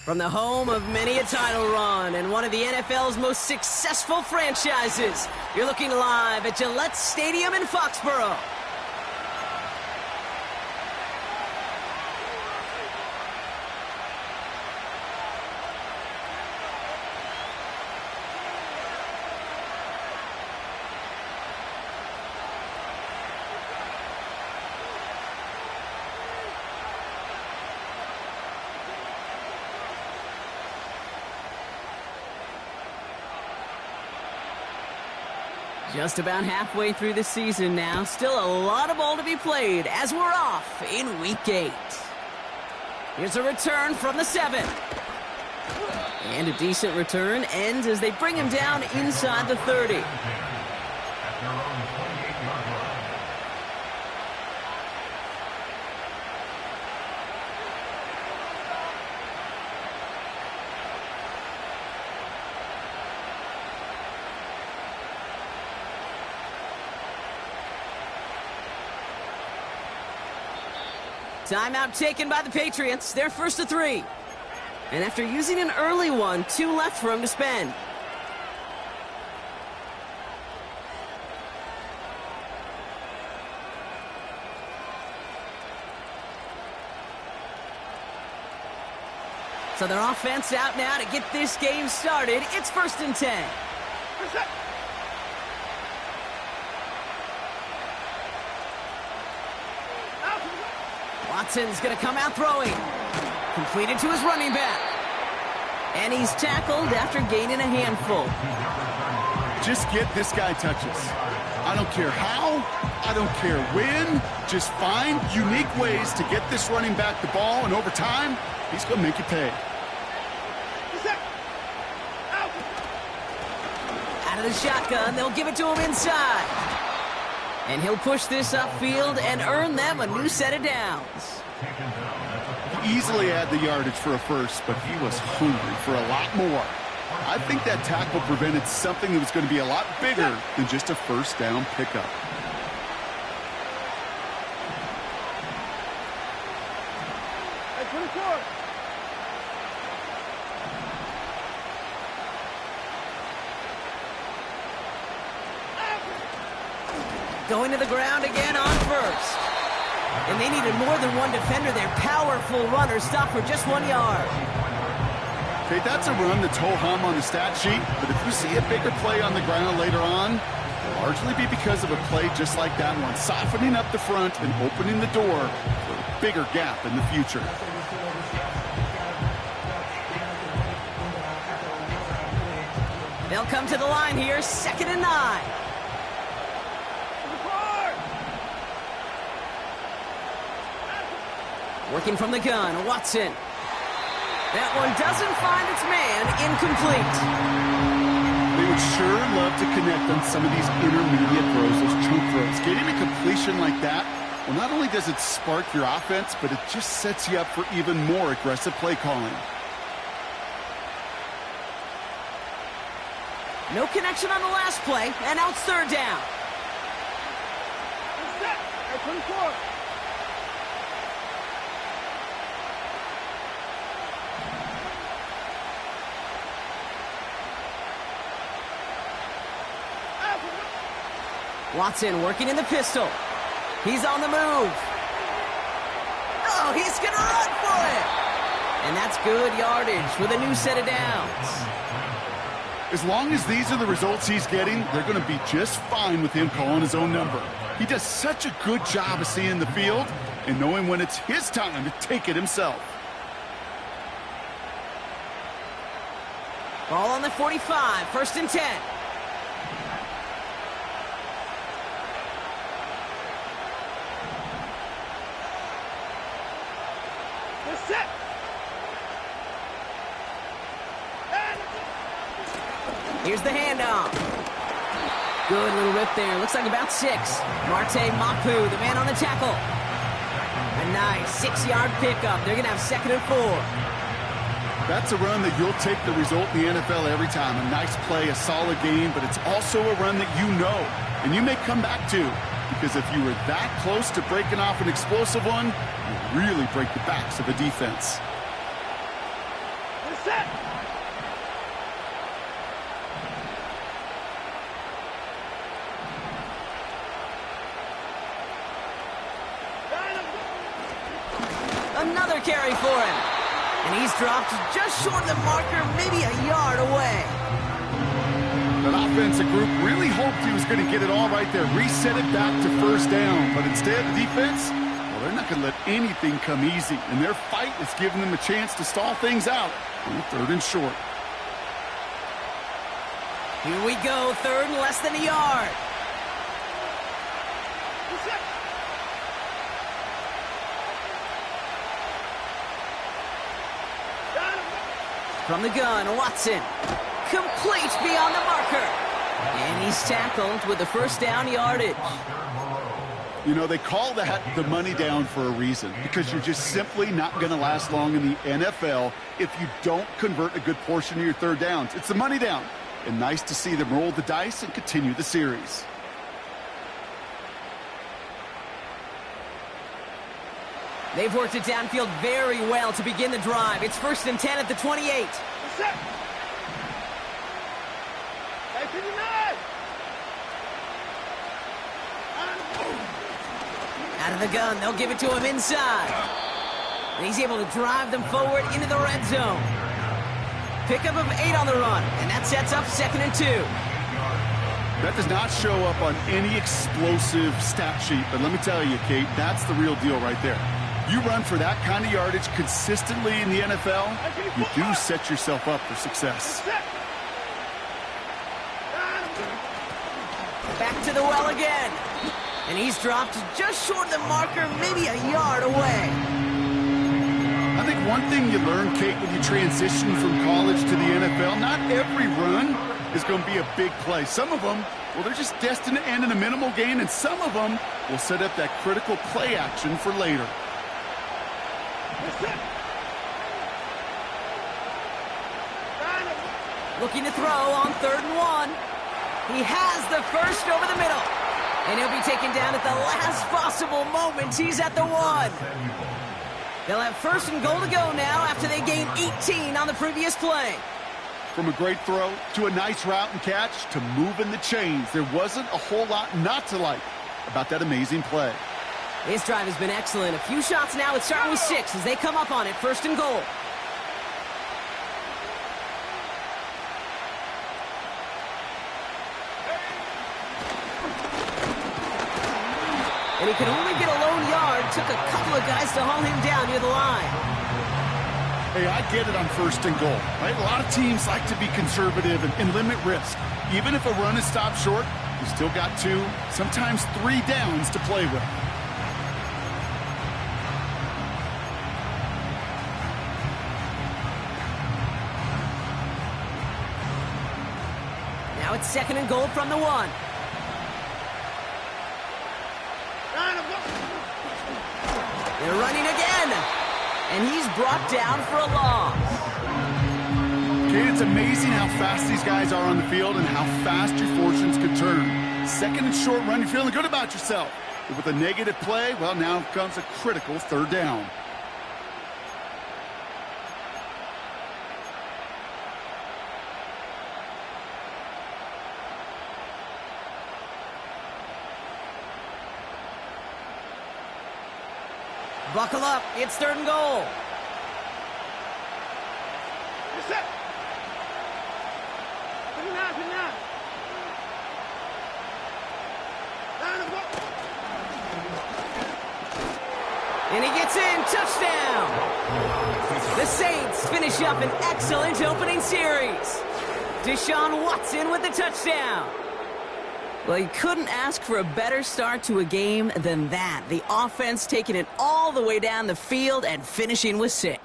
From the home of many a title run and one of the NFL's most successful franchises, you're looking live at Gillette Stadium in Foxborough. Just about halfway through the season now. Still a lot of ball to be played as we're off in Week 8. Here's a return from the 7. And a decent return ends as they bring him down inside the 30. Timeout taken by the Patriots. They're first to 3. And after using an early one, 2 left for him to spend. So their offense out now to get this game started. It's first and 10. Watson's going to come out throwing. Completed to his running back. And he's tackled after gaining a handful. Just get this guy touches. I don't care how, I don't care when. Just find unique ways to get this running back the ball, and over time, he's going to make you pay. Out of the shotgun, they'll give it to him inside. And he'll push this upfield and earn them a new set of downs. He easily had the yardage for a first, but he was hungry for a lot more. I think that tackle prevented something that was going to be a lot bigger than just a first down pickup. Going to the ground again on first. And they needed more than one defender. Their powerful runner stopped for just 1 yard. Okay, that's a run that's ho-hum on the stat sheet, but if you see a bigger play on the ground later on, it'll largely be because of a play just like that one, softening up the front and opening the door for a bigger gap in the future. They'll come to the line here, 2nd and 9. Working from the gun, Watson. That one doesn't find its man, incomplete. They would sure love to connect on some of these intermediate throws, those chunk throws. Getting a completion like that, well, not only does it spark your offense, but it just sets you up for even more aggressive play calling. No connection on the last play, and now it's 3rd down. Watson working in the pistol. He's on the move. Oh, he's going to run for it. And that's good yardage with a new set of downs. As long as these are the results he's getting, they're going to be just fine with him calling his own number. He does such a good job of seeing the field and knowing when it's his time to take it himself. Ball on the 45, 1st and 10. Here's the handoff. Good little rip there. Looks like about 6. Marte Mapu, the man on the tackle. A nice 6-yard pickup. They're going to have 2nd and 4. That's a run that you'll take the result in the NFL every time. A nice play, a solid game, but it's also a run that you know and you may come back to. Because if you were that close to breaking off an explosive one, you really break the backs of the defense. Another carry for him. And he's dropped just short of the marker, maybe a yard away. That offensive group really hoped he was going to get it all right there, reset it back to first down. But instead, the defense, well, they're not going to let anything come easy. And their fight is giving them a chance to stall things out on 3rd and short. Here we go, 3rd and less than a yard. From the gun, Watson. Complete beyond the marker. And he's tackled with the first down yardage. You know, they call that the money down for a reason, because you're just simply not going to last long in the NFL if you don't convert a good portion of your 3rd downs. It's the money down. And nice to see them roll the dice and continue the series. They've worked it downfield very well to begin the drive. It's 1st and 10 at the 28. Out of the gun, they'll give it to him inside. And he's able to drive them forward into the red zone. Pickup of 8 on the run, and that sets up 2nd and 2. That does not show up on any explosive stat sheet, but let me tell you, Kate, that's the real deal right there. You run for that kind of yardage consistently in the NFL, you do set yourself up for success. Back to the well again. And he's dropped just short of the marker, maybe a yard away. I think one thing you learn, Kate, when you transition from college to the NFL, not every run is going to be a big play. Some of them, well, they're just destined to end in a minimal gain, and some of them will set up that critical play action for later. Looking to throw on 3rd and 1. He has the first over the middle. And he'll be taken down at the last possible moment. He's at the 1. They'll have 1st and goal to go now after they gain 18 on the previous play. From a great throw to a nice route and catch to moving the chains, there wasn't a whole lot not to like about that amazing play. His drive has been excellent. A few shots now. It's starting with 6 as they come up on it. 1st and goal. And he could only get a lone yard. Took a couple of guys to haul him down near the line. Hey, I get it on 1st and goal, right? A lot of teams like to be conservative and limit risk. Even if a run is stopped short, you still got 2, sometimes 3 downs to play with. Now it's 2nd and goal from the 1. They're running again. And he's brought down for a loss. Okay, it's amazing how fast these guys are on the field and how fast your fortunes could turn. 2nd and short run, you're feeling good about yourself. But with a negative play, well, now comes a critical 3rd down. Buckle up. It's 3rd and goal. And he gets in. Touchdown. The Saints finish up an excellent opening series. Deshaun Watson with the touchdown. Well, you couldn't ask for a better start to a game than that. The offense taking it all the way down the field and finishing with 6.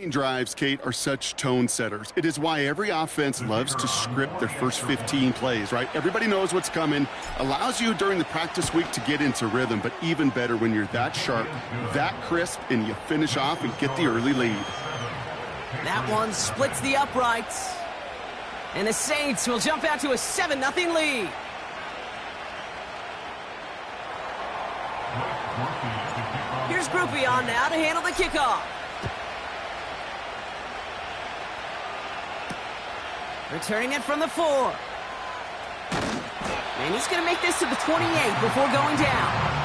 Drives, Kate, are such tone setters. It is why every offense loves to script their first 15 plays, right? Everybody knows what's coming, allows you during the practice week to get into rhythm, but even better when you're that sharp, that crisp, and you finish off and get the early lead. That one splits the uprights. And the Saints will jump out to a 7-0 lead. Here's Grupe on now to handle the kickoff. Returning it from the 4. And he's going to make this to the 28 before going down.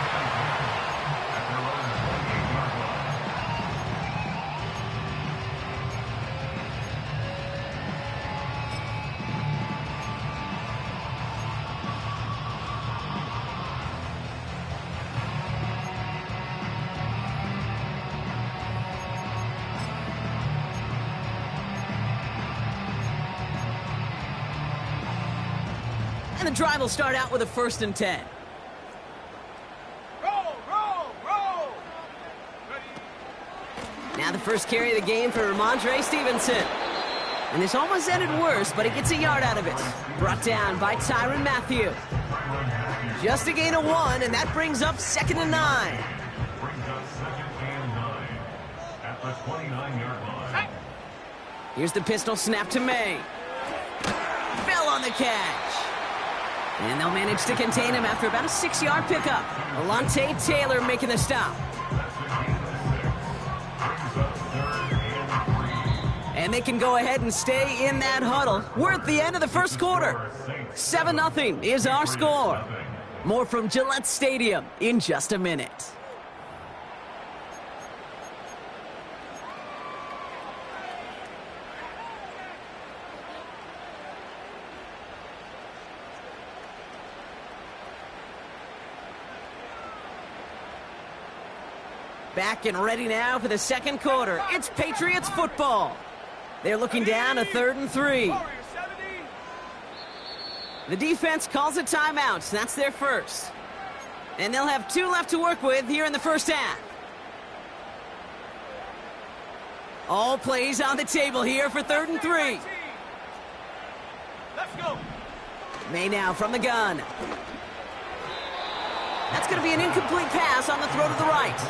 And the drive will start out with a 1st and 10. Roll! Now the first carry of the game for Rhamondre Stevenson. And this almost ended worse, but he gets a yard out of it. Brought down by Tyrann Mathieu. Just a gain of 1, and that brings up 2nd and 9. Here's the pistol snap to May. Fell on the catch. And they'll manage to contain him after about a 6-yard pickup. Alontae Taylor making the stop. And they can go ahead and stay in that huddle. We're at the end of the first quarter. 7-0 is our score. More from Gillette Stadium in just a minute. Back and ready now for the second quarter. It's Patriots football. They're looking down a 3rd and 3. The defense calls a timeout. That's their first. And they'll have 2 left to work with here in the first half. All plays on the table here for 3rd and 3. Let's go. May now from the gun. That's going to be an incomplete pass on the throw to the right.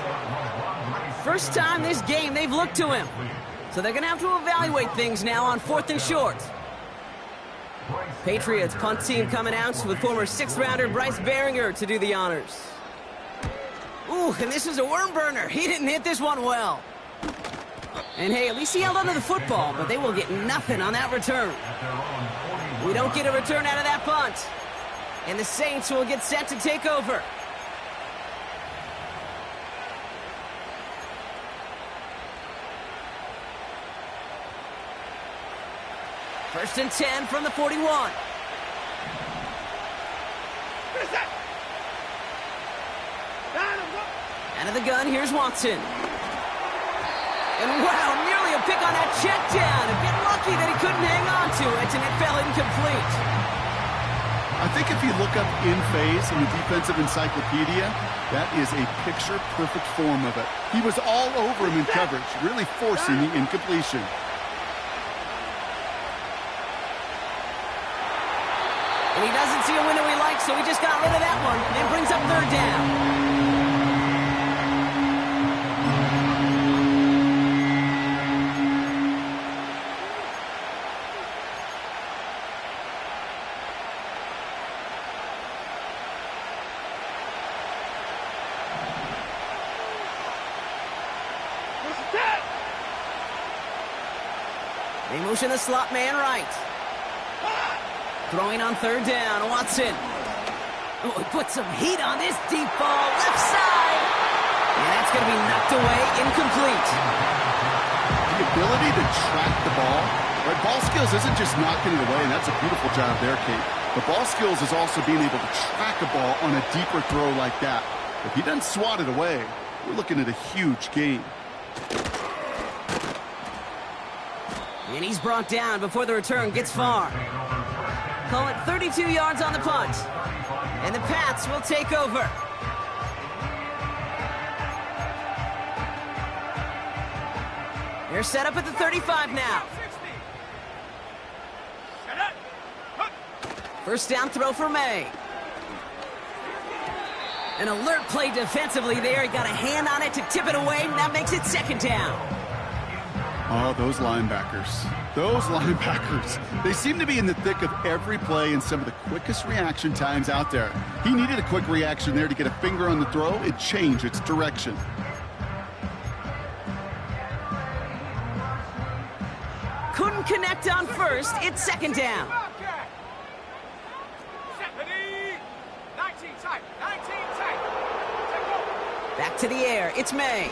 First time this game they've looked to him. So they're going to have to evaluate things now on 4th and short. Patriots punt team coming out with former 6th-rounder Bryce Baringer to do the honors. Ooh, and this is a worm burner. He didn't hit this one well. And hey, at least he held onto the football, but they will get nothing on that return. We don't get a return out of that punt. And the Saints will get set to take over. First and 10 from the 41. Out of the gun, here's Watson. And wow, nearly a pick on that check down. A bit lucky that he couldn't hang on to it, and it fell incomplete. I think if you look up in phase in the defensive encyclopedia, that is a picture-perfect form of it. He was all over him in coverage, really forcing the incompletion. And he doesn't see a window he likes, so he just got rid of that one. And brings up 3rd down. They motion the slot man right. Throwing on 3rd down, Watson. Oh, he put some heat on this deep ball, left side. And that's going to be knocked away, incomplete. The ability to track the ball, right? Ball skills isn't just knocking it away, and that's a beautiful job there, Kate. The ball skills is also being able to track a ball on a deeper throw like that. If he doesn't swat it away, we're looking at a huge gain. And he's brought down before the return gets far. Call it 32 yards on the punt. And the Pats will take over. They're set up at the 35 now. 60. Set up. Hook. First down throw for May. An alert play defensively there. He got a hand on it to tip it away, and that makes it second down. Oh, those linebackers. Those linebackers. They seem to be in the thick of every play and some of the quickest reaction times out there. He needed a quick reaction there to get a finger on the throw and change its direction. Couldn't connect on first. It's second down. Bobcat. Stephanie. 19 tight. 19 tight. Take over. Back to the air. It's May.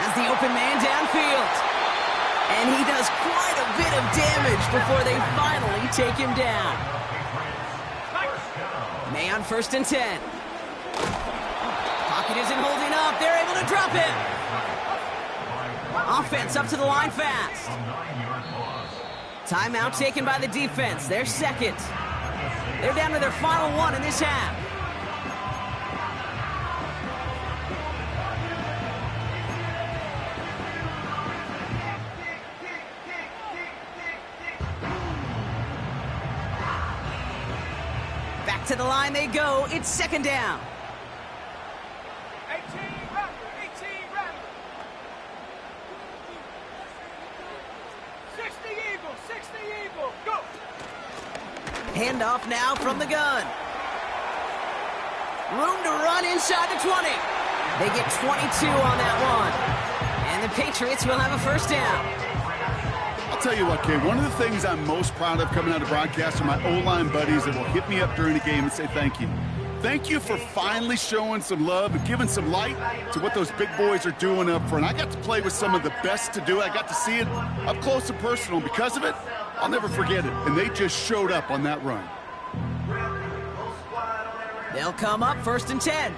As the open man downfield. And he does quite a bit of damage before they finally take him down. May on 1st and 10. Pocket isn't holding up. They're able to drop him. Offense up to the line fast. Timeout taken by the defense. They're second. They're down to their final one in this half. Back to the line they go. It's second down. 18 round. 18 round. 60 Eagle. 60 Eagle. Go. Handoff now from the gun. Room to run inside the 20. They get 22 on that one. And the Patriots will have a first down. I'll tell you what, Kay, one of the things I'm most proud of coming out of broadcast are my O-line buddies that will hit me up during the game and say thank you. Thank you for finally showing some love and giving some light to what those big boys are doing up front. I got to play with some of the best to do it. I got to see it up close and personal. Because of it, I'll never forget it. And they just showed up on that run. They'll come up 1st and 10.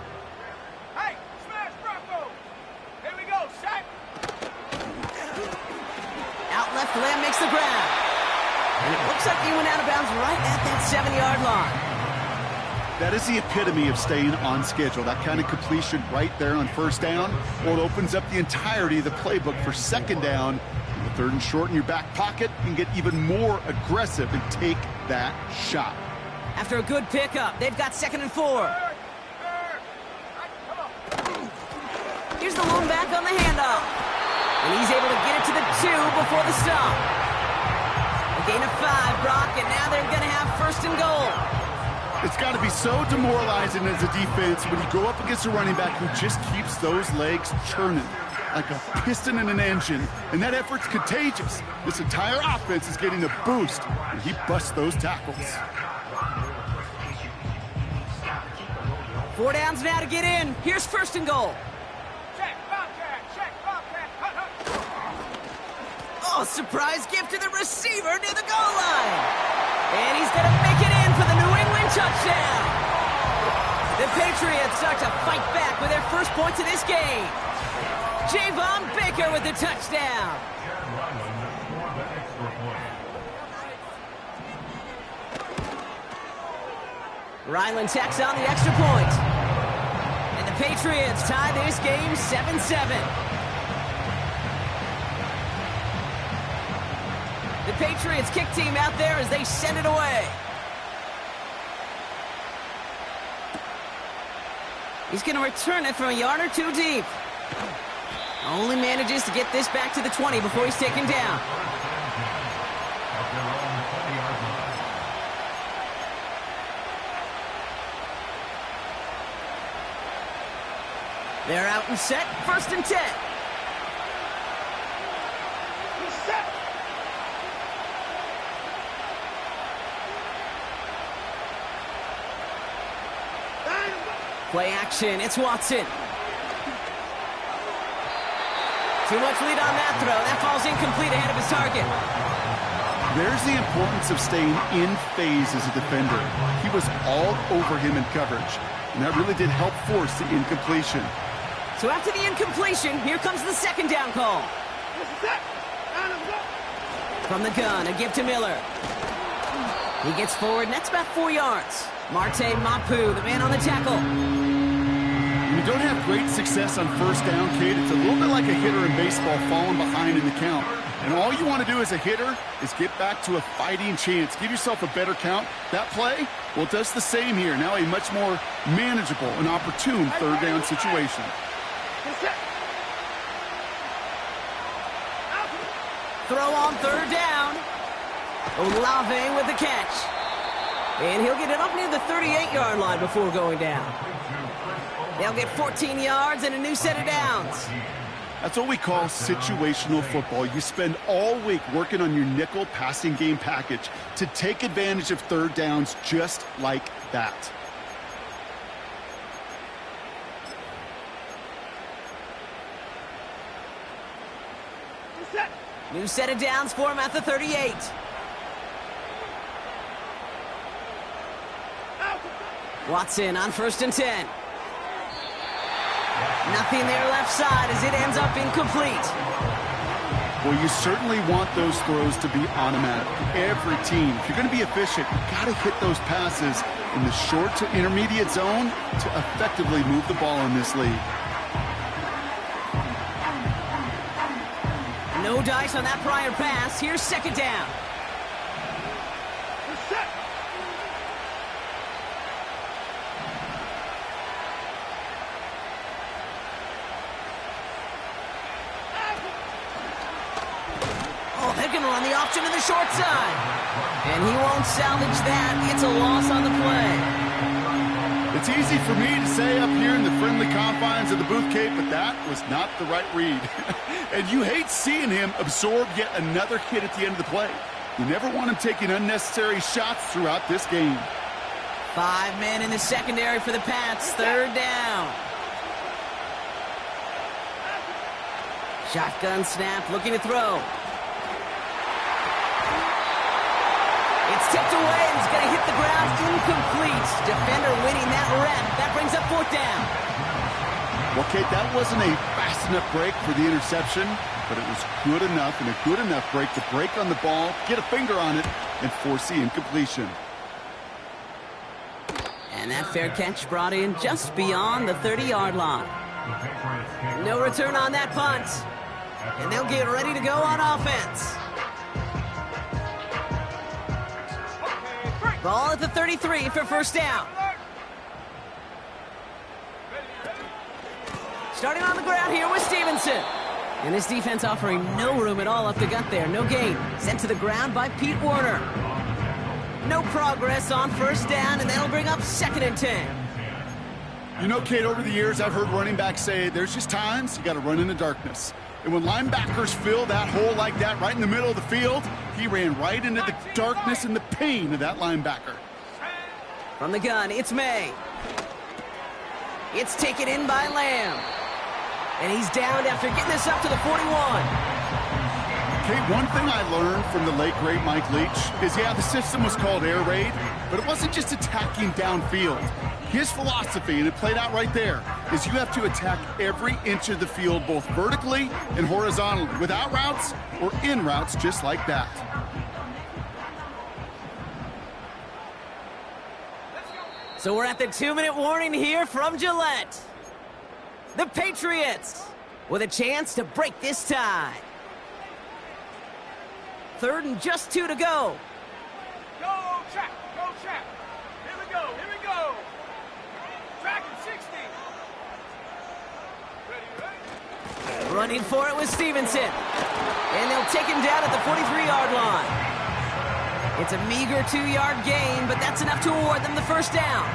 Hey, smash Bronco. Here we go. Set. Out left, Lamb makes the grab. And it looks like he went out of bounds right at that 7-yard line. That is the epitome of staying on schedule. That kind of completion right there on first down. Well, it opens up the entirety of the playbook for second down. In the 3rd and short in your back pocket, you can get even more aggressive and take that shot. After a good pickup, they've got 2nd and 4. Come on. Here's the lone back on the handoff. And he's able to get it to the 2 before the stop. A gain of 5, Brock, and now they're going to have 1st and goal. It's got to be so demoralizing as a defense when you go up against a running back who just keeps those legs churning like a piston in an engine, and that effort's contagious. This entire offense is getting a boost when he busts those tackles. 4 downs now to get in. Here's 1st and goal. Check Bobcat. Check Bobcat. Hut, hut. Oh, surprise gift to the receiver near the goal line. And he's going to make it in for the New England touchdown. The Patriots start to fight back with their first points of this game. Javon Baker with the touchdown. Ryland tacks on the extra point. And the Patriots tie this game 7-7. The Patriots kick team out there as they send it away. He's going to return it from a yard or 2 deep. Only manages to get this back to the 20 before he's taken down. They're out and set. 1st and 10. Set. Play action. It's Watson. Too much lead on that throw. That falls incomplete ahead of his target. There's the importance of staying in phase as a defender. He was all over him in coverage, and that really did help force the incompletion. So after the incompletion, here comes the 2nd down call. From the gun, a give to Miller. He gets forward, and that's about 4 yards. Marte Mapu, the man on the tackle. When you don't have great success on first down, Kate, it's a little bit like a hitter in baseball falling behind in the count. And all you want to do as a hitter is get back to a fighting chance. Give yourself a better count. That play, well, it does the same here. Now a much more manageable and opportune third down situation. Throw on third down. Olave with the catch. And he'll get it up near the 38-yard line before going down. They'll get 14 yards and a new set of downs. That's what we call situational football. You spend all week working on your nickel passing game package to take advantage of third downs just like that. New set of downs for him at the 38. Watson on 1st and 10. Nothing there left side as it ends up incomplete. Well, you certainly want those throws to be automatic. Every team, if you're going to be efficient, you've got to hit those passes in the short to intermediate zone to effectively move the ball in this league. No dice on that prior pass. Here's 2nd down. They're going to run the option to the short side. And he won't salvage that. It's a loss on the play. It's easy for me to say up here in the friendly confines of the booth, Kate, but that was not the right read. And you hate seeing him absorb yet another hit at the end of the play. You never want him taking unnecessary shots throughout this game. 5 men in the secondary for the Pats. 3rd down. Shotgun snap, looking to throw. It's tipped away, and it's going to hit the ground incomplete. Defender winning that rep. That brings up 4th down. Well, Kate, that wasn't a fast enough break for the interception, but it was good enough and a good enough break to break on the ball, get a finger on it, and force the incompletion. And that fair catch brought in just beyond the 30-yard line. No return on that punt. And they'll get ready to go on offense. Ball at the 33 for 1st down. Starting on the ground here with Stevenson. And this defense offering no room at all up the gut there. No gain. Sent to the ground by Pete Werner. No progress on 1st down, and that'll bring up 2nd and 10. You know, Kate, over the years, I've heard running backs say there's just times you got to run in the darkness. And when linebackers fill that hole like that right in the middle of the field, he ran right into the darkness and the pain of that linebacker. From the gun, it's May. It's taken in by Lamb. And he's downed after getting this up to the 41. Kate, one thing I learned from the late, great Mike Leach is, yeah, the system was called air raid, but it wasn't just attacking downfield. His philosophy, and it played out right there, is you have to attack every inch of the field, both vertically and horizontally, without routes or in routes just like that. So we're at the 2-minute warning here from Gillette. The Patriots with a chance to break this tie. 3rd and just 2 to go. Go, track. Go, track. Here we go. Here we go. Track at 60. Ready? Running for it with Stevenson. And they'll take him down at the 43-yard line. It's a meager 2-yard gain, but that's enough to award them the 1st down.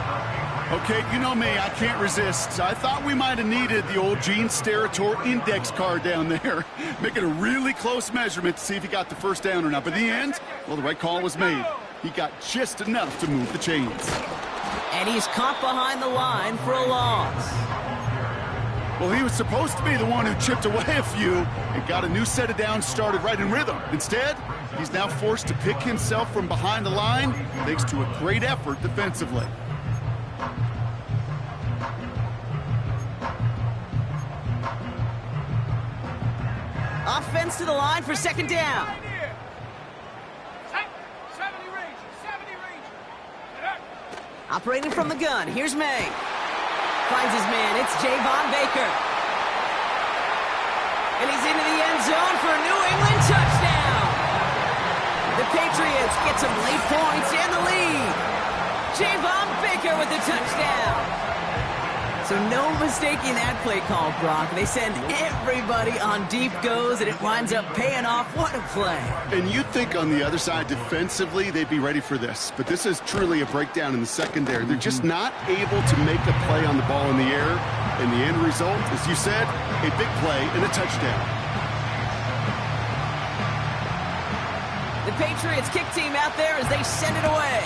Okay, you know me, I can't resist. I thought we might have needed the old Gene Steratore index card down there. Making a really close measurement to see if he got the 1st down or not. But in the end, well, the right call was made. He got just enough to move the chains. And he's caught behind the line for a loss. Well, he was supposed to be the one who chipped away a few and got a new set of downs started right in rhythm. Instead, he's now forced to pick himself from behind the line thanks to a great effort defensively. Offense to the line for 2nd down. 70 Ranger. Operating from the gun, here's May. Finds his man. It's Javon Baker. And he's into the end zone for a New England touchdown. The Patriots get some late points and the lead. Javon Baker with the touchdown. So no mistaking that play call, Brock. They send everybody on deep goes, and it winds up paying off. What a play. And you'd think on the other side, defensively, they'd be ready for this. But this is truly a breakdown in the secondary. They're just not able to make a play on the ball in the air. And the end result, as you said, a big play and a touchdown. The Patriots kick team out there as they send it away.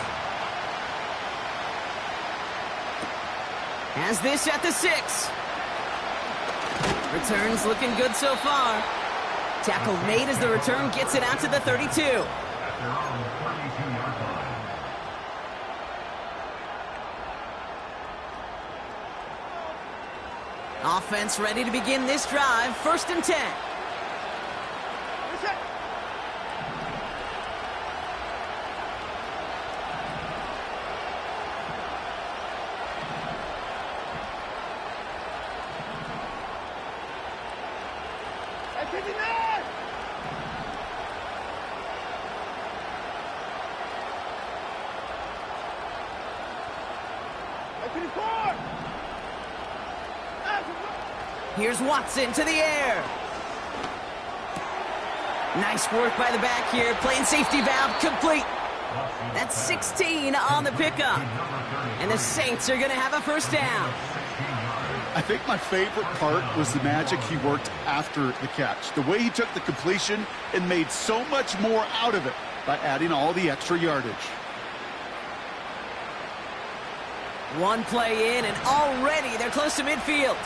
Has this at the 6. Returns looking good so far. Tackle made as the return gets it out to the 32. Offense ready to begin this drive. 1st and 10. Here's Watson to the air. Nice work by the back here. Playing safety valve complete. That's 16 on the pickup. And the Saints are going to have a 1st down. I think my favorite part was the magic he worked after the catch. The way he took the completion and made so much more out of it by adding all the extra yardage. One play in, and already they're close to midfield.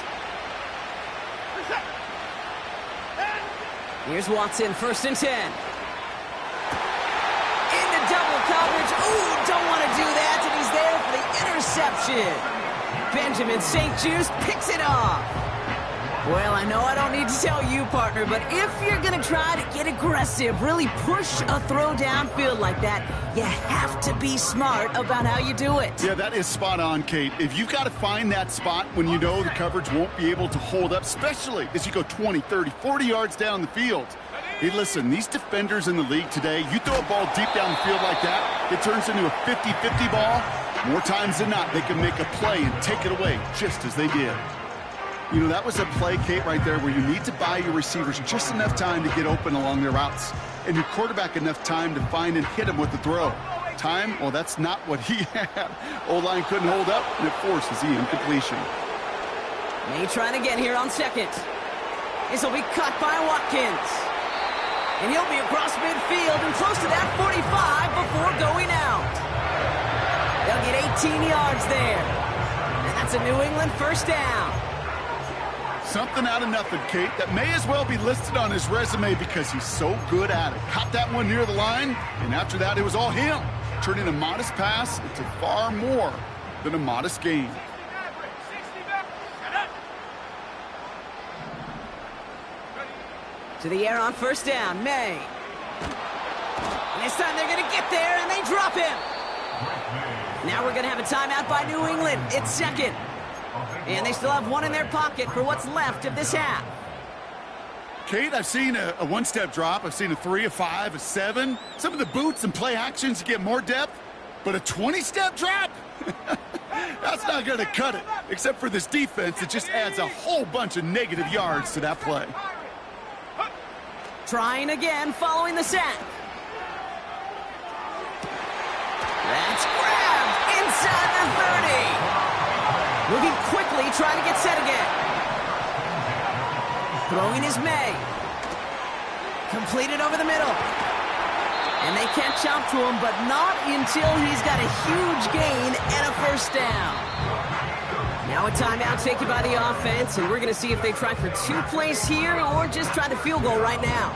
Here's Watson, 1st and 10. Into double coverage. Ooh, don't want to do that, and he's there for the interception. Benjamin St-Juste picks it off. Well, I know I don't need to tell you, partner, but if you're going to try to get aggressive, really push a throw downfield like that, you have to be smart about how you do it. Yeah, that is spot on, Kate. If you've got to find that spot when you know the coverage won't be able to hold up, especially as you go 20, 30, 40 yards down the field. Hey, listen, these defenders in the league today, you throw a ball deep down the field like that, it turns into a 50-50 ball. More times than not, they can make a play and take it away just as they did. You know, that was a play, Kate, right there where you need to buy your receivers just enough time to get open along their routes and your quarterback enough time to find and hit him with the throw. Time, well, that's not what he had. O-line couldn't hold up, and it forces the incompletion. May trying again here on 2nd. This will be cut by Watkins. And he'll be across midfield and close to that 45 before going out. They'll get 18 yards there. And that's a New England 1st down. Something out of nothing, Kate, that may as well be listed on his resume because he's so good at it. Caught that one near the line, and after that, it was all him. Turning a modest pass into far more than a modest gain. To the air on 1st down, May. And this time they're going to get there, and they drop him. Now we're going to have a timeout by New England. It's 2nd. And they still have one in their pocket for what's left of this half. Kate, I've seen a one-step drop. I've seen a 3, a 5, a 7. Some of the boots and play actions get more depth. But a 20-step drop? That's not going to cut it. Except for this defense that just adds a whole bunch of negative yards to that play. Trying again following the sack. That's grabbed inside the 30. Moving quickly, trying to get set again. Throwing is May. Completed over the middle. And they catch up to him, but not until he's got a huge gain and a 1st down. Now a timeout taken by the offense, and we're going to see if they try for 2 plays here or just try the field goal right now.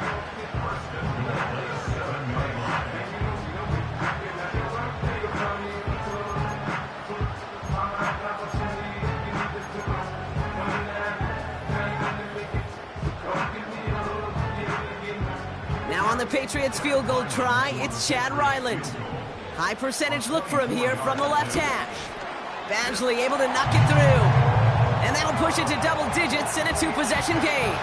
On the Patriots field goal try, it's Chad Ryland. High percentage look for him here from the left hash. Badgley able to knock it through. And that'll push it to double digits in a 2-possession game.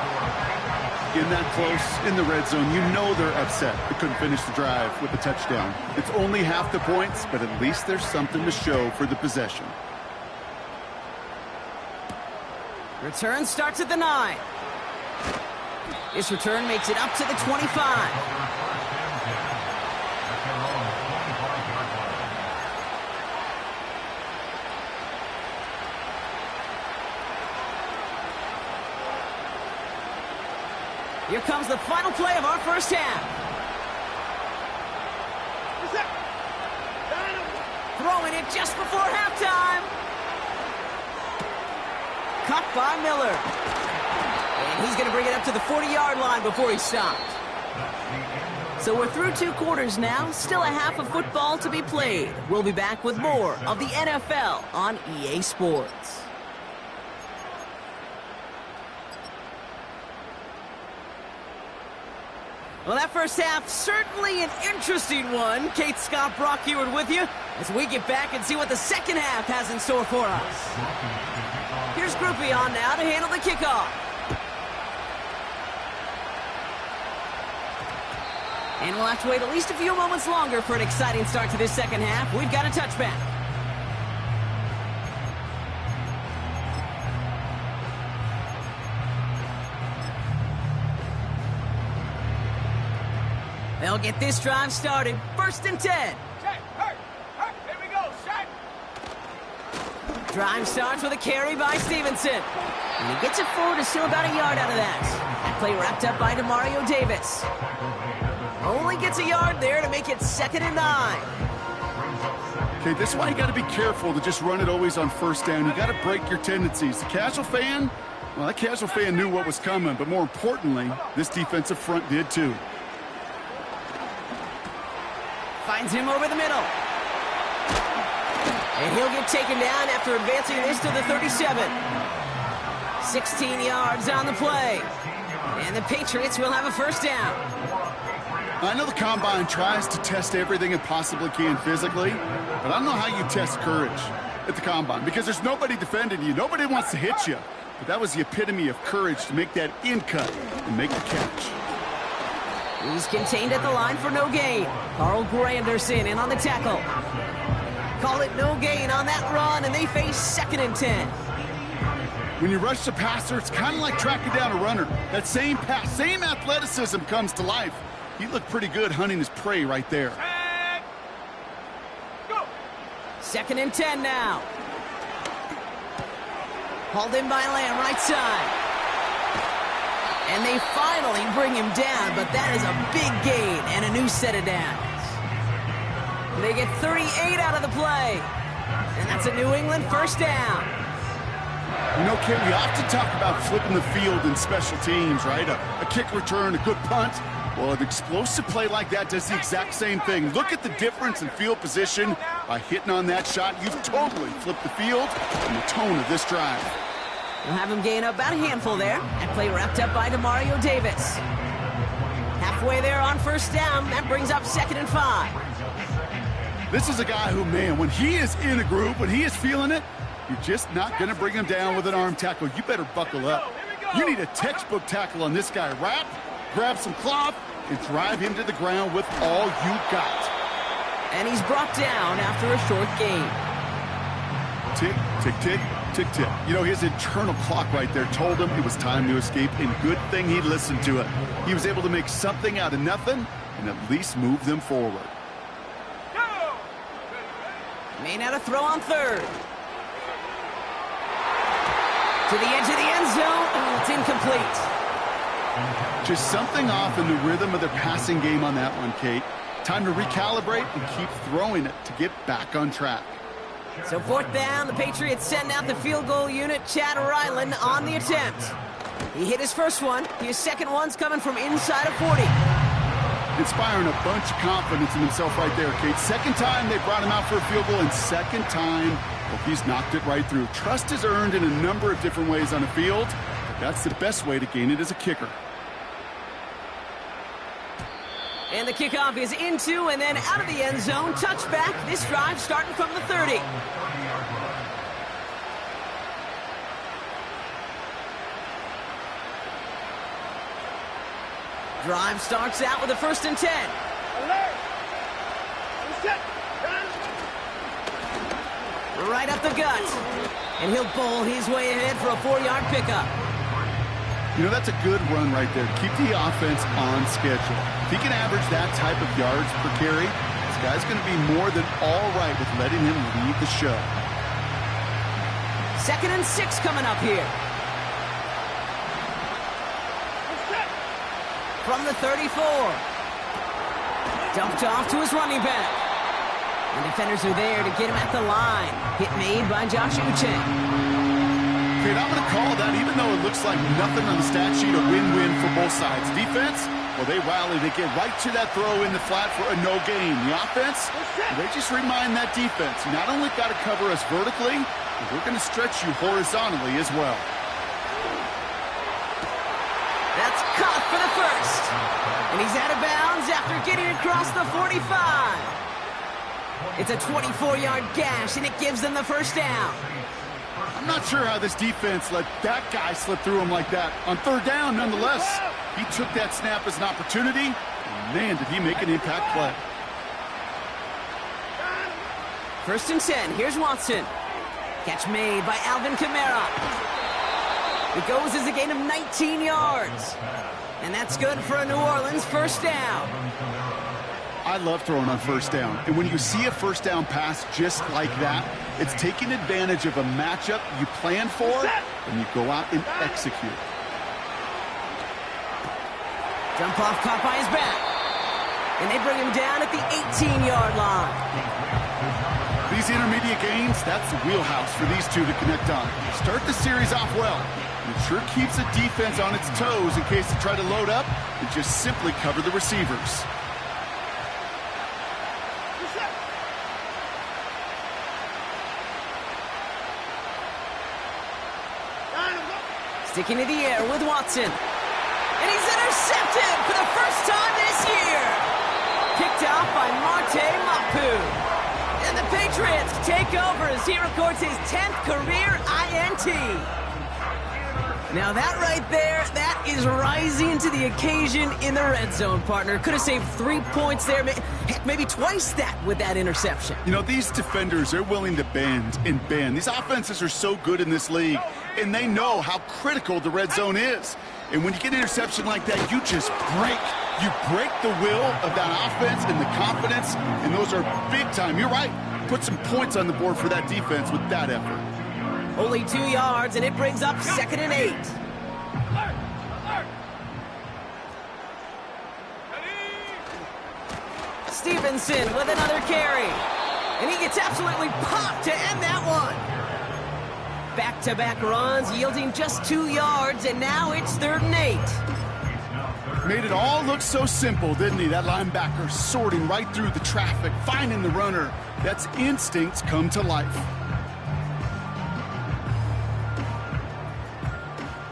In that close, in the red zone, you know they're upset. They couldn't finish the drive with a touchdown. It's only half the points, but at least there's something to show for the possession. Return starts at the 9. This return makes it up to the 25. Here comes the final play of our first half. Throwing it just before halftime. Caught by Miller. And he's going to bring it up to the 40-yard line before he's stopped. So we're through 2 quarters now. Still a half of football to be played. We'll be back with more of the NFL on EA Sports. Well, that first half, certainly an interesting one. Kate Scott Brock here with you as we get back and see what the second half has in store for us. Here's Groupie on now to handle the kickoff. And we'll have to wait at least a few moments longer for an exciting start to this second half. We've got a touchback. They'll get this drive started. 1st and 10. Check. Hurt. Here we go. Check. Drive starts with a carry by Stevenson. And he gets it forward to still about a yard out of that. That play wrapped up by Demario Davis. Only gets a yard there to make it 2nd and 9. Okay, this is why you got to be careful to just run it always on 1st down. You got to break your tendencies. The casual fan, well, that casual fan knew what was coming, but more importantly, this defensive front did too. Finds him over the middle. And he'll get taken down after advancing this to the 37. 16 yards on the play. And the Patriots will have a 1st down. I know the Combine tries to test everything it possibly can physically, but I don't know how you test courage at the Combine because there's nobody defending you. Nobody wants to hit you. But that was the epitome of courage to make that in cut and make the catch. He's contained at the line for no gain. Carl Granderson in on the tackle. Call it no gain on that run, and they face 2nd and 10. When you rush the passer, it's kind of like tracking down a runner. That same pass, same athleticism comes to life. He looked pretty good hunting his prey right there. Check. Go. 2nd and 10 now. Hauled in by Lamb, right side. And they finally bring him down, but that is a big gain and a new set of downs. They get 38 out of the play. And that's a New England 1st down. You know, Kate, we often talk about flipping the field in special teams, right? A kick return, a good punt. Well, an explosive play like that does the exact same thing. Look at the difference in field position. By hitting on that shot, you've totally flipped the field and the tone of this drive. We'll have him gain up about a handful there. That play wrapped up by Demario Davis. Halfway there on 1st down. That brings up 2nd and 5. This is a guy who, man, when he is in a group, when he is feeling it, you're just not going to bring him down with an arm tackle. You better buckle up. You need a textbook tackle on this guy. Wrap, grab some cloth, and drive him to the ground with all you got. And he's brought down after a short gain. Tick, tick, tick, tick, tick. You know, his internal clock right there told him it was time to escape, and good thing he listened to it. He was able to make something out of nothing and at least move them forward. May not have throw on 3rd. To the edge of the end zone. Oh, it's incomplete. Just something off in the rhythm of their passing game on that one, Kate. Time to recalibrate and keep throwing it to get back on track. So 4th down, the Patriots send out the field goal unit, Chad Ryland, on the attempt. He hit his first one. His second one's coming from inside of 40. Inspiring a bunch of confidence in himself right there, Kate. 2nd time they brought him out for a field goal, and 2nd time, well, he's knocked it right through. Trust is earned in a number of different ways on the field, but that's the best way to gain it as a kicker. And the kickoff is into and then out of the end zone. Touchback. This drive starting from the 30. Drive starts out with a 1st and 10. Right up the gut. And he'll bowl his way ahead for a 4-yard pickup. You know, that's a good run right there. Keep the offense on schedule. If he can average that type of yards per carry, this guy's going to be more than all right with letting him lead the show. 2nd and 6 coming up here. From the 34. Dumped off to his running back. And defenders are there to get him at the line. Hit made by Josh Uche. Okay, I'm going to call that, even though it looks like nothing on the stat sheet, a win-win for both sides. Defense, well, they rally. They get right to that throw in the flat for a no gain. The offense, they just remind that defense, you not only got to cover us vertically, but we're going to stretch you horizontally as well. That's caught for the 1st. And he's out of bounds after getting across the 45. It's a 24-yard gash, and it gives them the 1st down. I'm not sure how this defense let that guy slip through him like that. On 3rd down, nonetheless, he took that snap as an opportunity. And man, did he make an impact play. 1st and 10. Here's Watson. Catch made by Alvin Kamara. It goes as a gain of 19 yards. And that's good for a New Orleans 1st down. I love throwing on 1st down. And when you see a 1st down pass just like that, it's taking advantage of a matchup you plan for, and you go out and execute. Jump off caught by his back. And they bring him down at the 18-yard line. These intermediate gains, that's the wheelhouse for these two to connect on. Start the series off well. It sure keeps the defense on its toes in case they try to load up and just simply cover the receivers. Sticking to the air with Watson. And he's intercepted for the 1st time this year. Picked off by Marte Mapu. And the Patriots take over as he records his 10th career INT. Now that right there, that is rising to the occasion in the red zone, partner. Could have saved 3 points there. Heck, maybe twice that with that interception. You know, these defenders, they're willing to bend and bend. These offenses are so good in this league, and they know how critical the red zone is. And when you get an interception like that, you just break. You break the will of that offense and the confidence, and those are big time. You're right. Put some points on the board for that defense with that effort. Only 2 yards, and it brings up 2nd and 8. Stevenson with another carry. And he gets absolutely popped to end that one. Back-to-back runs yielding just 2 yards, and now it's 3rd and 8. Made it all look so simple, didn't he? That linebacker sorting right through the traffic, finding the runner. That's instincts come to life.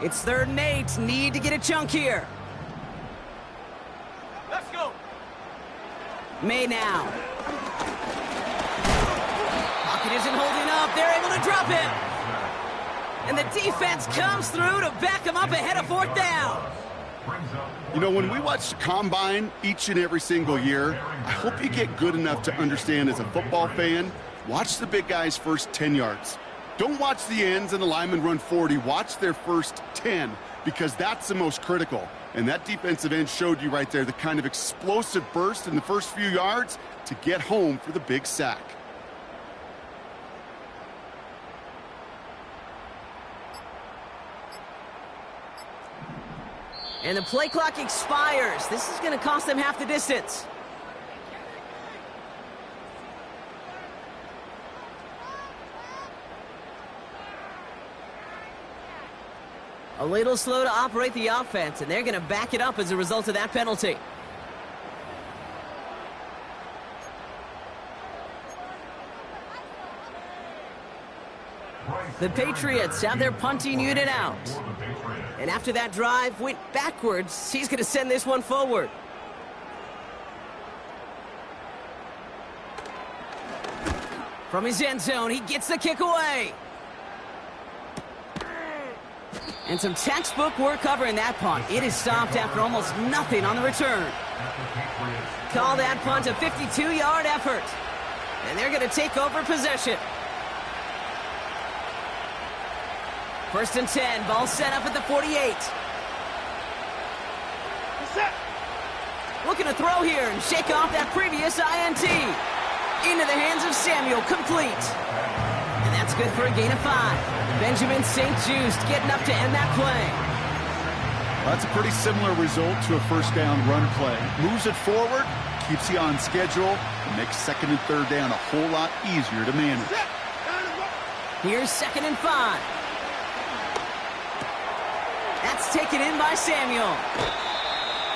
It's 3rd and 8. Need to get a chunk here. Let's go. May now. Pocket isn't holding up. They're able to drop him. And the defense comes through to back him up ahead of 4th down. You know, when we watch the Combine each and every single year, I hope you get good enough to understand as a football fan, watch the big guys' first 10 yards. Don't watch the ends and the linemen run 40. Watch their first 10, because that's the most critical. And that defensive end showed you right there the kind of explosive burst in the first few yards to get home for the big sack. And the play clock expires. This is going to cost them half the distance. A little slow to operate the offense, and they're going to back it up as a result of that penalty. The Patriots have their punting unit out. And after that drive went backwards, he's going to send this one forward. From his end zone, he gets the kick away. And some textbook work covering that punt. It is stopped after almost nothing on the return. Call that punt a 52-yard effort. And they're going to take over possession. 1st and 10. Ball set up at the 48. Looking to throw here and shake off that previous INT. Into the hands of Samuel. Complete. And that's good for a gain of 5. Benjamin St-Juste getting up to end that play. That's a pretty similar result to a first down run play. Moves it forward, keeps you on schedule, and makes 2nd and 3rd down a whole lot easier to manage. Here's 2nd and 5. That's taken in by Samuel.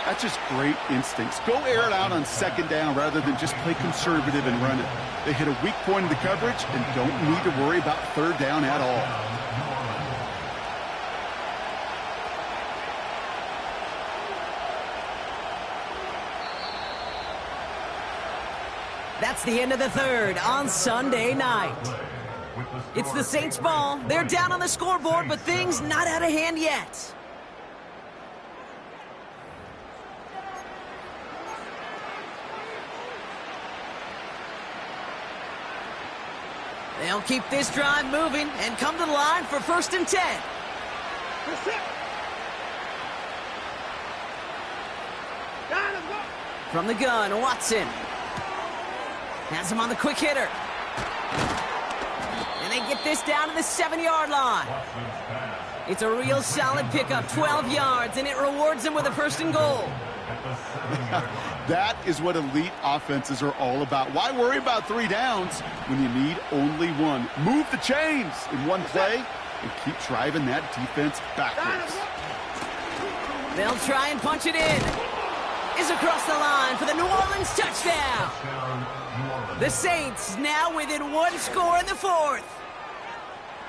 That's just great instincts. Go air it out on 2nd down rather than just play conservative and run it. They hit a weak point in the coverage and don't need to worry about 3rd down at all. That's the end of the 3rd on Sunday night. It's the Saints ball. They're down on the scoreboard, but things not out of hand yet. They'll keep this drive moving and come to the line for 1st and 10. From the gun, Watson. Has him on the quick hitter. And they get this down to the 7-yard line. It's a real solid pickup, 12 yards, and it rewards them with a 1st and goal. That is what elite offenses are all about. Why worry about 3 downs when you need only 1? Move the chains in one play and keep driving that defense backwards. They'll try and punch it in. Is across the line for the New Orleans touchdown. The Saints now within 1 score in the 4th.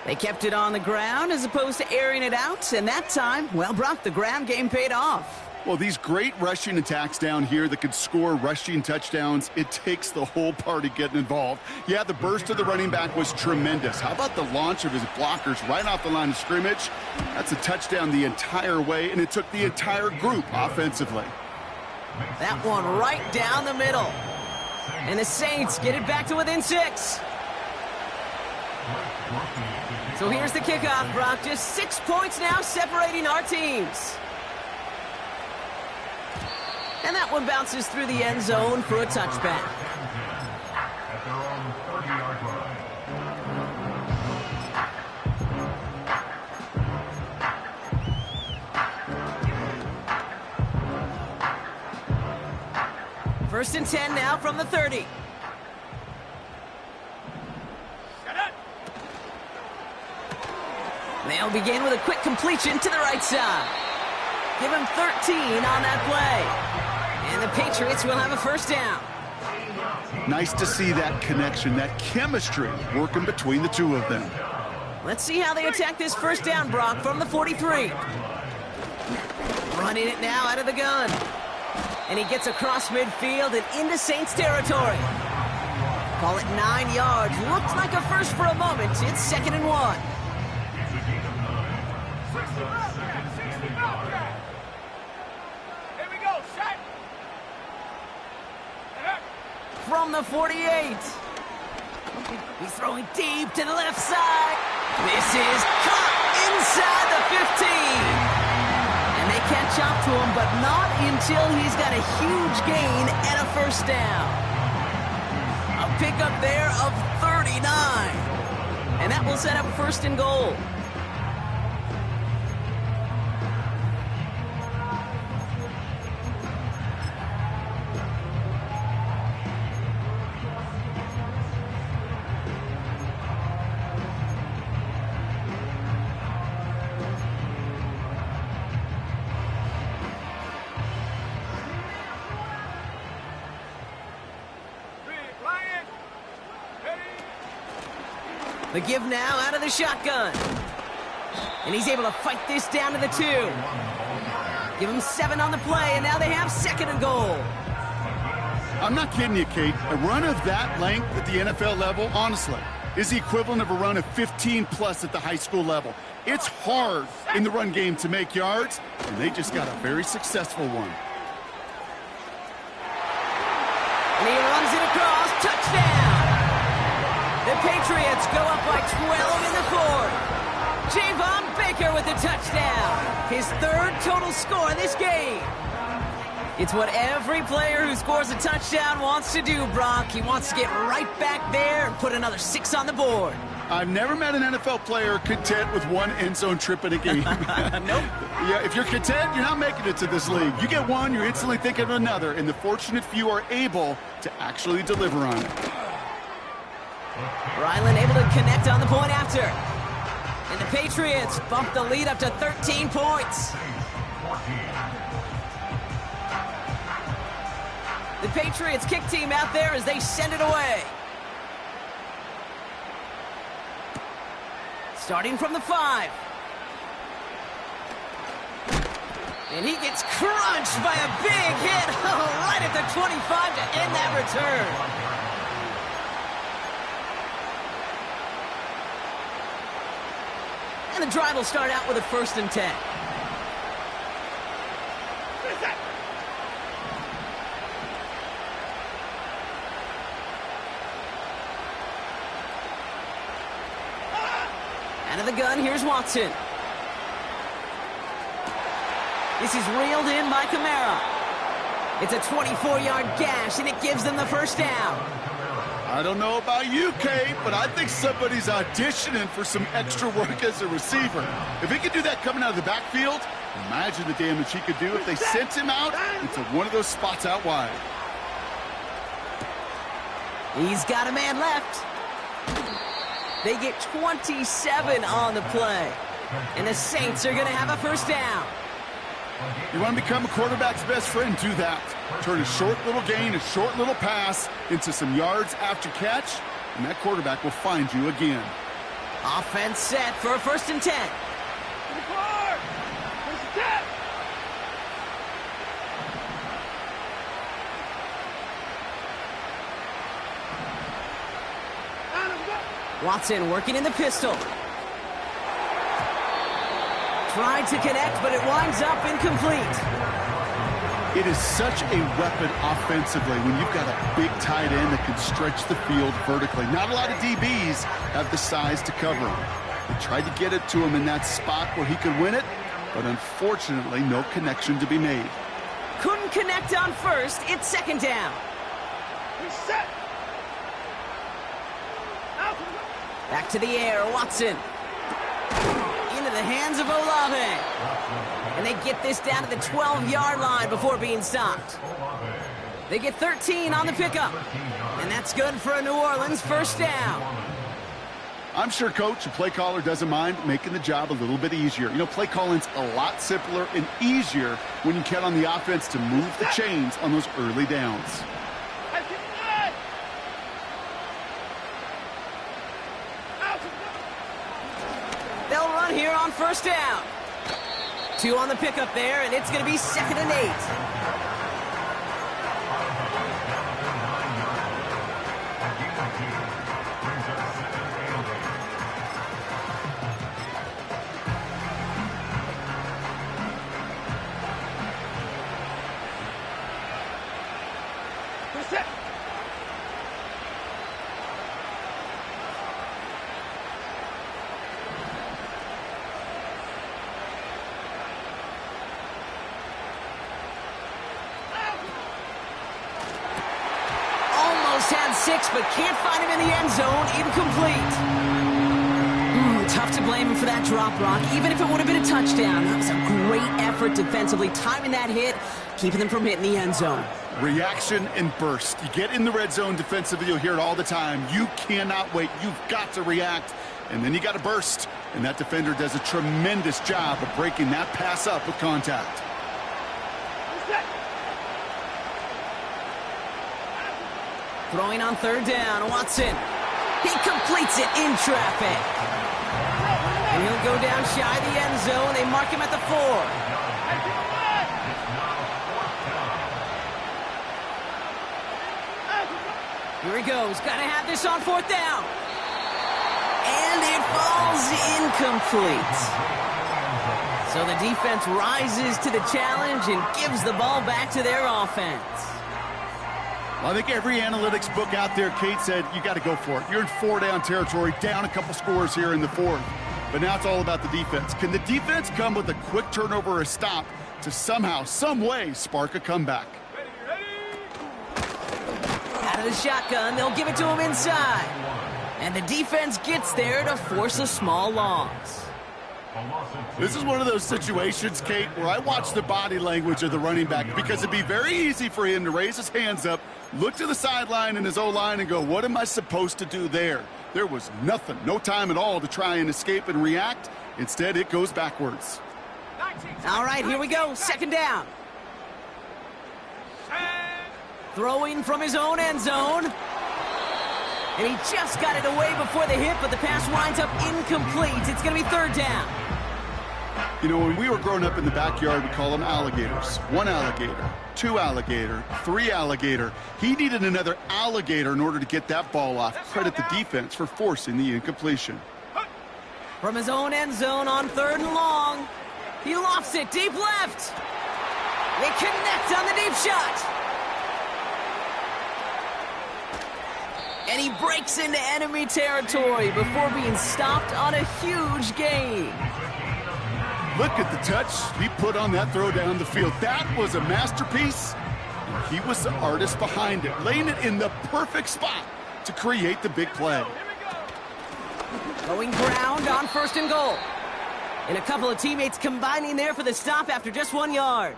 They kept it on the ground as opposed to airing it out, and that time, well, Brock, the ground game paid off. Well, these great rushing attacks down here that could score rushing touchdowns, it takes the whole party getting involved. Yeah, the burst of the running back was tremendous. How about the launch of his blockers right off the line of scrimmage? That's a touchdown the entire way, and it took the entire group offensively. That one right down the middle. And the Saints get it back to within 6. So here's the kickoff, Brock. Just 6 points now separating our teams. And that one bounces through the end zone for a touchback. At their own 30-yard line. First and 10 now from the 30. They'll begin with a quick completion to the right side. Give him 13 on that play. And the Patriots will have a 1st down. Nice to see that connection, that chemistry working between the two of them. Let's see how they attack this 1st down, Brock, from the 43. Running it now out of the gun. And he gets across midfield and into Saints territory. Call it 9 yards. Looked like a first for a moment. It's 2nd and 1. From the 48. He's throwing deep to the left side. This is caught inside the 15. And they catch up to him, but not until he's got a huge gain and a 1st down. A pickup there of 39. And that will set up 1st and goal. The give now out of the shotgun. And he's able to fight this down to the 2. Give him 7 on the play, and now they have 2nd and goal. I'm not kidding you, Kate. A run of that length at the NFL level, honestly, is the equivalent of a run of 15+ at the high school level. It's hard in the run game to make yards, and they just got a very successful one. And he runs it across. Touchdown! The Patriots go up by 12 in the fourth. Javon Baker with the touchdown. His third total score this game. It's what every player who scores a touchdown wants to do, Brock. He wants to get right back there and put another 6 on the board. I've never met an NFL player content with one end zone trip in a game. Nope. Yeah, if you're content, you're not making it to this league. You get one, you're instantly thinking of another, and the fortunate few are able to actually deliver on it. Ryland able to connect on the point after. And the Patriots bump the lead up to 13 points. The Patriots kick team out there as they send it away. Starting from the 5. And he gets crunched by a big hit right at the 25 to end that return. And the drive will start out with a 1st and 10. Out of the gun, here's Watson. This is reeled in by Kamara. It's a 24-yard gash, and it gives them the 1st down. I don't know about you, Kate, but I think somebody's auditioning for some extra work as a receiver. If he could do that coming out of the backfield, imagine the damage he could do if they sent him out into one of those spots out wide. He's got a man left. They get 27 on the play. And the Saints are going to have a 1st down. You want to become a quarterback's best friend? Do that. Turn a short little gain, a short little pass into some yards after catch, and that quarterback will find you again. Offense set for a 1st and 10. Watson working in the pistol. Tried to connect, but it winds up incomplete. It is such a weapon offensively when you've got a big tight end that can stretch the field vertically. Not a lot of DBs have the size to cover him. They tried to get it to him in that spot where he could win it, but unfortunately, no connection to be made. Couldn't connect on 1st. It's 2nd down. Reset. Back to the air, Watson. Into the hands of Olave. And they get this down to the 12-yard line before being stopped. They get 13 on the pickup. And that's good for a New Orleans 1st down. I'm sure coach and play caller doesn't mind making the job a little bit easier. You know, play calling's a lot simpler and easier when you count on the offense to move the chains on those early downs. They'll run here on 1st down. 2 on the pickup there, and it's going to be 2nd and 8. Reset. Had 6, but can't find him in the end zone. Incomplete. Tough to blame him for that drop, Brock, even if it would have been a touchdown. That was a great effort defensively, timing that hit, keeping them from hitting the end zone. Reaction and burst. You get in the red zone defensively, you'll hear it all the time. You cannot wait. You've got to react, and then you got to burst. And that defender does a tremendous job of breaking that pass up with contact. Throwing on 3rd down, Watson. He completes it in traffic. And he'll go down shy of the end zone. They mark him at the 4. Here he goes. Got to have this on 4th down. incomplete. So the defense rises to the challenge and gives the ball back to their offense. Well, I think every analytics book out there, Kate, said you got to go for it. You're in 4-down territory, down a couple scores here in the fourth. But now it's all about the defense. Can the defense come with a quick turnover or a stop to somehow, some way, spark a comeback? Out of the shotgun, they'll give it to him inside. And the defense gets there to force a small loss. This is one of those situations, Kate, where I watch the body language of the running back, because it'd be very easy for him to raise his hands up, look to the sideline in his O-line and go, what am I supposed to do there? There was nothing, no time at all to try and escape and react. Instead, it goes backwards. All right, here we go, second down. Throwing from his own end zone. And he just got it away before the hit, but the pass winds up incomplete. It's going to be third down. You know, when we were growing up in the backyard, we call them alligators. 1 alligator, 2 alligator, 3 alligator. He needed another alligator in order to get that ball off. Credit the defense for forcing the incompletion. From his own end zone on third and long. He lofts it deep left. They connect on the deep shot. And he breaks into enemy territory before being stopped on a huge gain. Look at the touch he put on that throw down the field. That was a masterpiece. And he was the artist behind it, laying it in the perfect spot to create the big play. Going ground on first and goal. And a couple of teammates combining there for the stop after just 1 yard.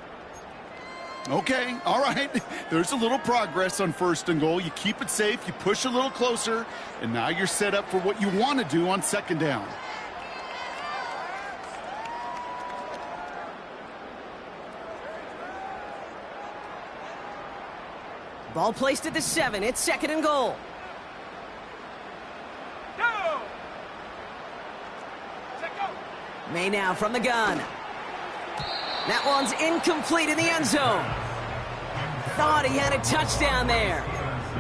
Okay, all right. There's a little progress on first and goal. You keep it safe, you push a little closer, and now you're set up for what you want to do on second down. Ball placed at the 7. It's second and goal. Go! May now from the gun. That one's incomplete in the end zone. Thought he had a touchdown there.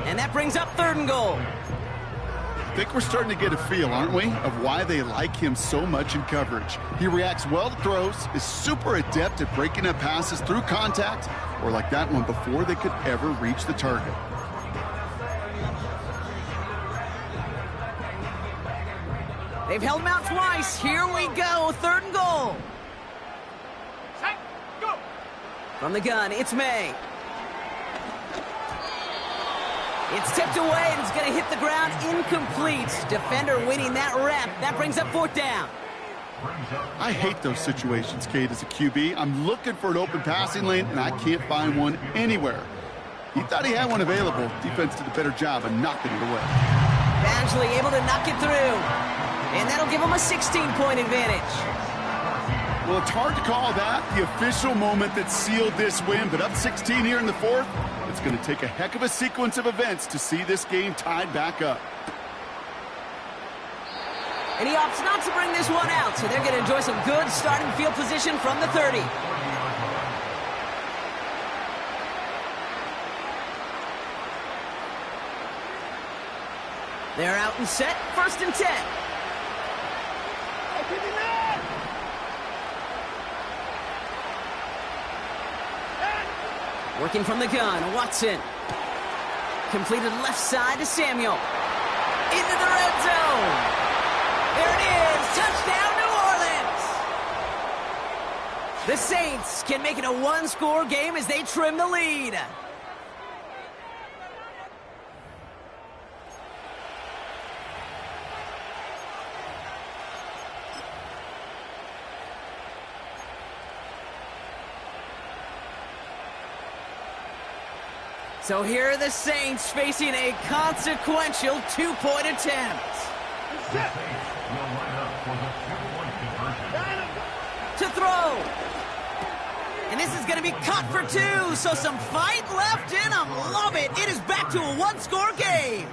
And that brings up third and goal. I think we're starting to get a feel, aren't we, of why they like him so much in coverage. He reacts well to throws, is super adept at breaking up passes through contact, or like that one before they could ever reach the target. They've held him out twice. Here we go, third and goal. Set, go! From the gun, it's May. It's tipped away and it's going to hit the ground incomplete. Defender winning that rep. That brings up fourth down. I hate those situations, Kate, as a QB. I'm looking for an open passing lane, and I can't find one anywhere. He thought he had one available. Defense did a better job of knocking it away. Badgley able to knock it through. And that'll give him a 16-point advantage. Well, it's hard to call that the official moment that sealed this win, but up 16 here in the fourth, it's going to take a heck of a sequence of events to see this game tied back up. And he opts not to bring this one out, so they're going to enjoy some good starting field position from the 30. They're out and set, first and 10. Working from the gun, Watson. Completed left side to Samuel. Into the red zone. There it is, touchdown New Orleans. The Saints can make it a one-score game as they trim the lead. So here are the Saints facing a consequential two-point attempt. To throw. And this is going to be caught for two, so some fight left in them. Love it. It is back to a one-score game.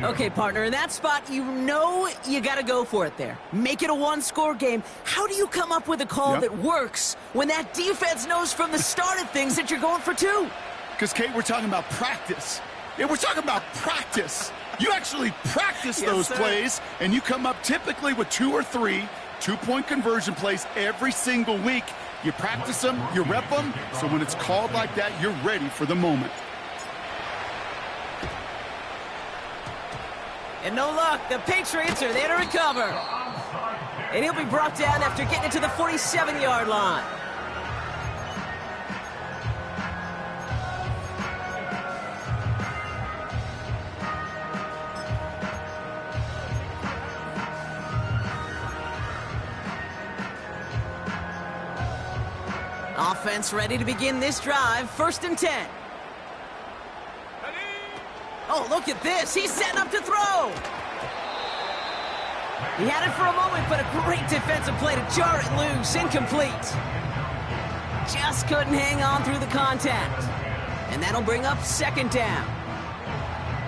Okay, partner, in that spot, you know you got to go for it there. Make it a one-score game. How do you come up with a call that works when that defense knows from the start of things that you're going for two? Because, Kate, we're talking about practice. Yeah, we're talking about practice. You actually practice those plays, and you come up typically with 2 or 3, 2-point conversion plays every single week. You practice them, you rep them, so when it's called like that, you're ready for the moment. And no luck, the Patriots are there to recover. And he'll be brought down after getting it to the 47-yard line. Offense ready to begin this drive. 1st and 10. Oh, look at this. He's setting up to throw. He had it for a moment, but a great defensive play to jar it loose. Incomplete. Just couldn't hang on through the contact. And that'll bring up 2nd down.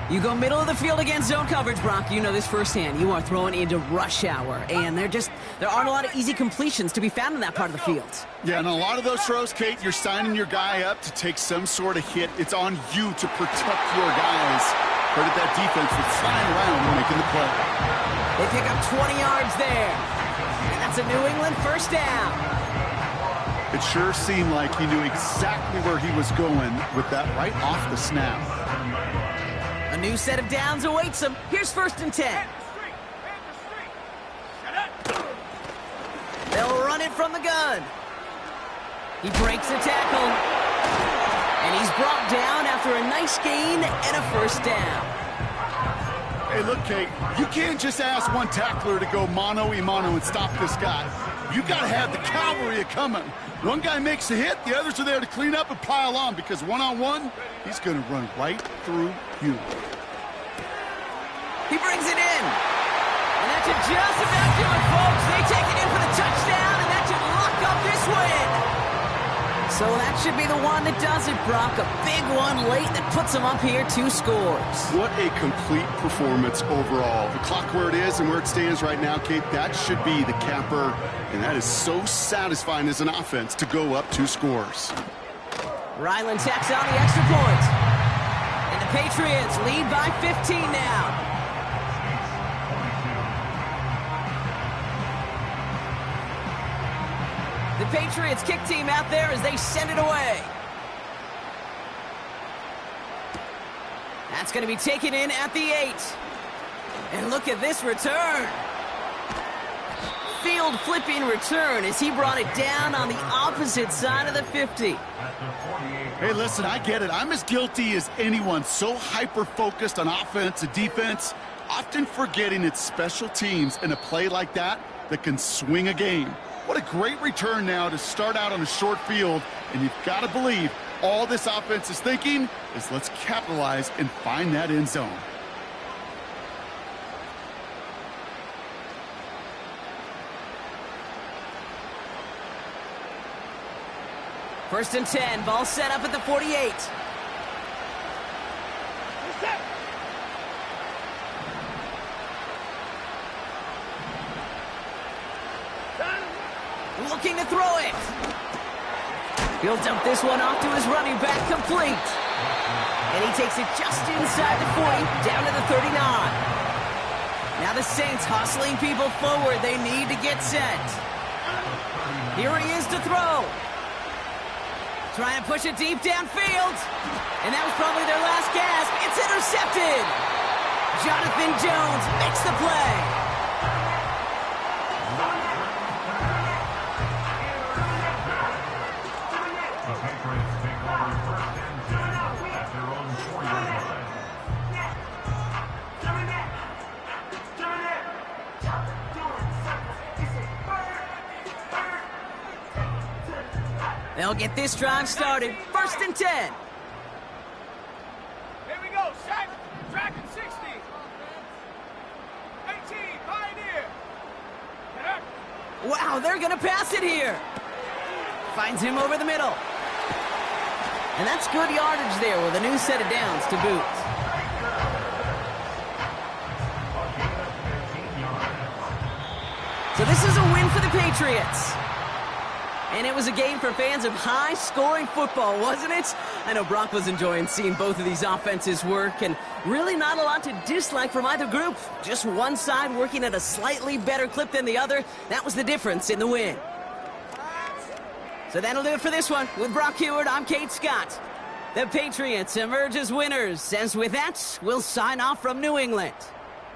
You go middle of the field against zone coverage, Brock. You know this firsthand. You are throwing into rush hour, and there aren't a lot of easy completions to be found in that part of the field. Yeah, and a lot of those throws, Kate, you're signing your guy up to take some sort of hit. It's on you to protect your guys. Credit that defense for flying around and making the play. They pick up 20 yards there, and that's a New England 1st down. It sure seemed like he knew exactly where he was going with that right off the snap. A new set of downs awaits him. Here's 1st and 10. They'll run it from the gun. He breaks a tackle. And he's brought down after a nice gain and a 1st down. Hey, look, Kate, you can't just ask one tackler to go mano-a-mano and stop this guy. You got to have the cavalry coming. One guy makes a hit, the others are there to clean up and pile on, because one-on-one, he's going to run right through you. He brings it in. And that should just about do it, folks. They take it in for the touchdown, and that should lock up this win. So that should be the one that does it, Brock. A big one late that puts them up here 2 scores. What a complete performance overall. The clock where it is and where it stands right now, Kate, that should be the capper. And that is so satisfying as an offense to go up 2 scores. Ryland tacks on the extra point. And the Patriots lead by 15 now. The Patriots kick team out there as they send it away. That's going to be taken in at the 8. And look at this return. Field flipping return as he brought it down on the opposite side of the 50. Hey, listen, I get it. I'm as guilty as anyone. So hyper-focused on offense and defense, often forgetting it's special teams in a play like that can swing a game. What a great return now to start out on a short field, and you've got to believe all this offense is thinking is let's capitalize and find that end zone. First and 10, ball set up at the 48. Looking to throw it. He'll dump this one off to his running back, complete. And he takes it just inside the 40, down to the 39. Now the Saints hustling people forward. They need to get set. Here he is to throw. Trying to push it deep downfield. And that was probably their last gasp. It's intercepted. Jonathan Jones makes the play. They'll get this drive started. First and 10. Here we go. Sack. Track at 60. 18. Pioneer. Wow, they're going to pass it here. Finds him over the middle. And that's good yardage there with a new set of downs to boot. So this is a win for the Patriots. And it was a game for fans of high-scoring football, wasn't it? I know Brock was enjoying seeing both of these offenses work, and really not a lot to dislike from either group. Just one side working at a slightly better clip than the other. That was the difference in the win. So that'll do it for this one. With Brock Huard, I'm Kate Scott. The Patriots emerge as winners, as with that, we'll sign off from New England.